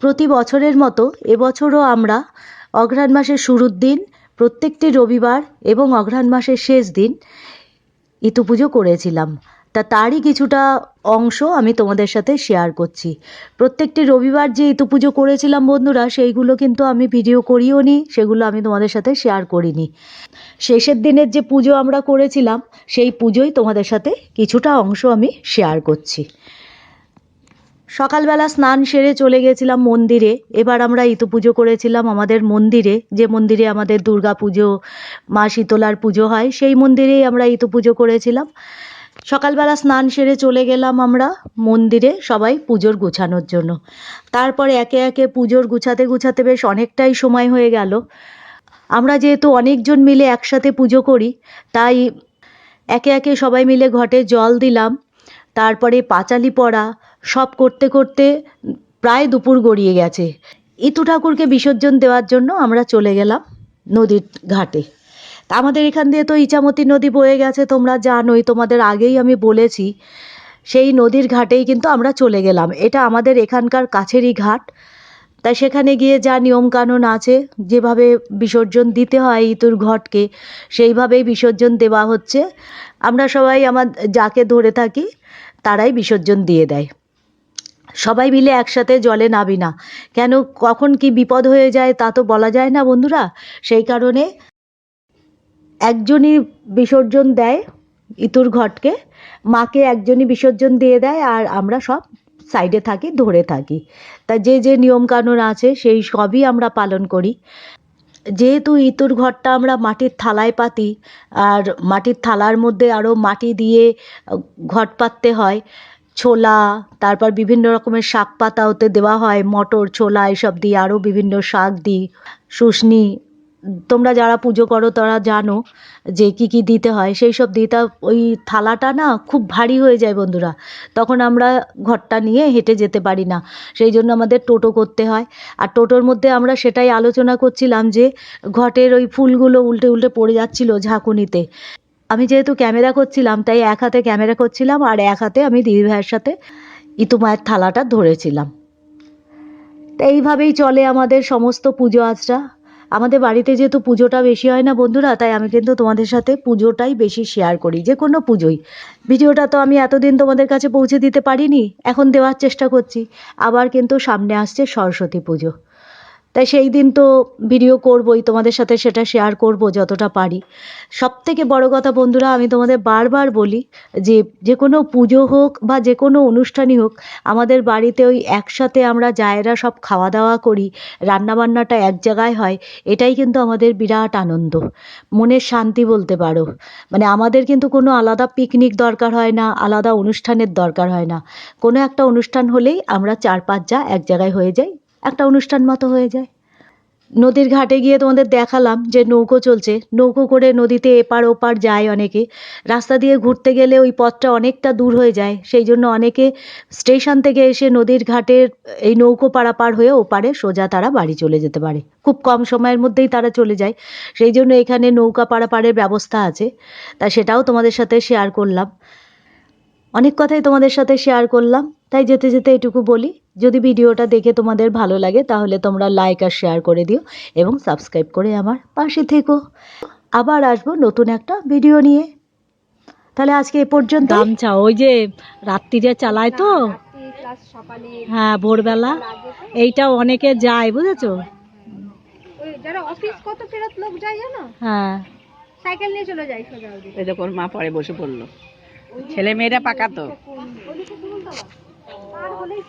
প্রতি বছরের মতো এবছরও আমরা অঘ্রাণ মাসের শুরুর দিন প্রত্যেকটি রবিবার এবং অঘ্রাণ মাসের শেষ দিন ইতু পুজো করেছিলাম। তারই কিছুটা অংশ আমি তোমাদের সাথে শেয়ার করছি। প্রত্যেকটি রবিবার যে ইতু পুজো করেছিলাম বন্ধুরা, সেইগুলো কিন্তু আমি ভিডিও করিও নি, সেগুলো আমি তোমাদের সাথে শেয়ার করিনি। শেষের দিনের যে পুজো আমরা করেছিলাম সেই পুজোই তোমাদের সাথে কিছুটা অংশ আমি শেয়ার করছি। সকালবেলা স্নান সেরে চলে গেছিলাম মন্দিরে। এবার আমরা ইতু পুজো করেছিলাম আমাদের মন্দিরে, যে মন্দিরে আমাদের দুর্গা পুজো, মা শীতলার পুজো হয়, সেই মন্দিরেই আমরা ইতু পুজো করেছিলাম। সকালবেলা স্নান সেরে চলে গেলাম আমরা মন্দিরে সবাই পুজোর গুছানোর জন্য। তারপরে একে একে পুজোর গুছাতে গুছাতে বেশ অনেকটাই সময় হয়ে গেল। আমরা যেহেতু অনেকজন মিলে একসাথে পুজো করি, তাই একে একে সবাই মিলে ঘটে জল দিলাম, তারপরে পাঁচালি পড়া, সব করতে করতে প্রায় দুপুর গড়িয়ে গেছে। ইতু ঠাকুরকে বিসর্জন দেওয়ার জন্য আমরা চলে গেলাম নদীর ঘাটে। তা আমাদের এখান দিয়ে তো ইছামতি নদী বয়ে গেছে, তোমরা জানোই, তোমাদের আগেই আমি বলেছি। সেই নদীর ঘাটেই কিন্তু আমরা চলে গেলাম। এটা আমাদের এখানকার কাছেরই ঘাট। তাই সেখানে গিয়ে যা নিয়মকানুন আছে, যেভাবে বিসর্জন দিতে হয় ইতুর ঘটকে, সেইভাবেই বিসর্জন দেওয়া হচ্ছে। আমরা সবাই আমার যাকে ধরে থাকি তারাই বিসর্জন দিয়ে দেয়। সবাই মিলে একসাথে জলে নামি না, কেন কখন কি বিপদ হয়ে যায় তা তো বলা যায় না বন্ধুরা। সেই কারণে একজনই বিসর্জন দেয় ইতুর ঘটকে, মাকে একজনই বিসর্জন দিয়ে দেয়, আর আমরা সব সাইডে থাকি, ধরে থাকি। তা যে যে নিয়মকানুন আছে সেই সবই আমরা পালন করি। যেহেতু ইতুর ঘরটা আমরা মাটির থালায় পাতি, আর মাটির থালার মধ্যে আরও মাটি দিয়ে ঘট পাততে হয়, ছোলা, তারপর বিভিন্ন রকমের শাক পাতা ওতে দেওয়া হয়, মটর, ছোলা এসব দিয়ে, আরও বিভিন্ন শাক দিই, শুশনি। তোমরা যারা পুজো করো তারা জানো যে কি কি দিতে হয়, সেই সব দিতে। ওই থালাটা না খুব ভারী হয়ে যায় বন্ধুরা, তখন আমরা ঘরটা নিয়ে হেঁটে যেতে পারি না, সেই জন্য আমাদের টোটো করতে হয়। আর টোটোর মধ্যে আমরা সেটাই আলোচনা করছিলাম যে ঘটের ওই ফুলগুলো উল্টে উল্টে পড়ে যাচ্ছিল ঝাঁকুনিতে। আমি যেহেতু ক্যামেরা করছিলাম তাই এক হাতে ক্যামেরা করছিলাম, আর এক হাতে আমি দিদিভাইয়ের সাথে ইতু মায়ের থালাটা ধরেছিলাম। তো এইভাবেই চলে আমাদের সমস্ত পুজো আচরা। আমাদের বাড়িতে যেহেতু পুজোটা বেশি হয় না বন্ধুরা, তাই আমি কিন্তু তোমাদের সাথে পুজোটাই বেশি শেয়ার করি, যে কোনো পুজোই। ভিডিওটা তো আমি এতদিন তোমাদের কাছে পৌঁছে দিতে পারিনি, এখন দেওয়ার চেষ্টা করছি। আবার কিন্তু সামনে আসছে সরস্বতী পুজো, তাই সেই দিন তো ভিডিও করবই, তোমাদের সাথে সেটা শেয়ার করব যতটা পারি। সবথেকে বড় কথা বন্ধুরা, আমি তোমাদের বারবার বলি যে যে কোনো পুজো হোক বা যে কোনো অনুষ্ঠানই হোক, আমাদের বাড়িতে ওই একসাথে আমরা জায়েরা সব খাওয়া দাওয়া করি, রান্নাবান্নাটা এক জায়গায় হয়, এটাই কিন্তু আমাদের বিরাট আনন্দ, মনের শান্তি বলতে পারো। মানে আমাদের কিন্তু কোনো আলাদা পিকনিক দরকার হয় না, আলাদা অনুষ্ঠানের দরকার হয় না। কোনো একটা অনুষ্ঠান হলেই আমরা 4-5 যা এক জায়গায় হয়ে যাই, একটা অনুষ্ঠান মতো হয়ে যায়। নদীর ঘাটে গিয়ে তোমাদের দেখালাম যে নৌকো চলছে, নৌকো করে নদীতে এপার ওপার যায় অনেকে। রাস্তা দিয়ে ঘুরতে গেলে ওই পথটা অনেকটা দূর হয়ে যায়, সেই জন্য অনেকে স্টেশন থেকে এসে নদীর ঘাটের এই নৌকো পারাপার হয়ে ওপারে সোজা তারা বাড়ি চলে যেতে পারে, খুব কম সময়ের মধ্যেই তারা চলে যায়। সেই জন্য এখানে নৌকা পারাপারের ব্যবস্থা আছে, তা সেটাও তোমাদের সাথে শেয়ার করলাম। অনেক কথাই তোমাদের সাথে শেয়ার করলাম, তাই যেতে যেতে এটুকু বলি, যদি ভিডিওটা দেখে তোমাদের ভালো লাগে তাহলে তোমরা লাইক আর শেয়ার করে দিও এবং সাবস্ক্রাইব করে আমার পাশে থেকো। আবার আসবো নতুন একটা ভিডিও নিয়ে। তাহলে আজকে এ পর্যন্ত। গামছা ওই যে রাত্রিরে চালায় তো, হ্যাঁ ভোরবেলা, এইটা অনেকে যায় বুঝেছো, যারা অফিস কত ফেরত লোক যায় জানো, হ্যাঁ সাইকেল নিয়ে চলে যায় সোজা। এই দেখো মা পরে বসে পড়লো, ছেলে মেয়েরা পাকা তো। পার হলেই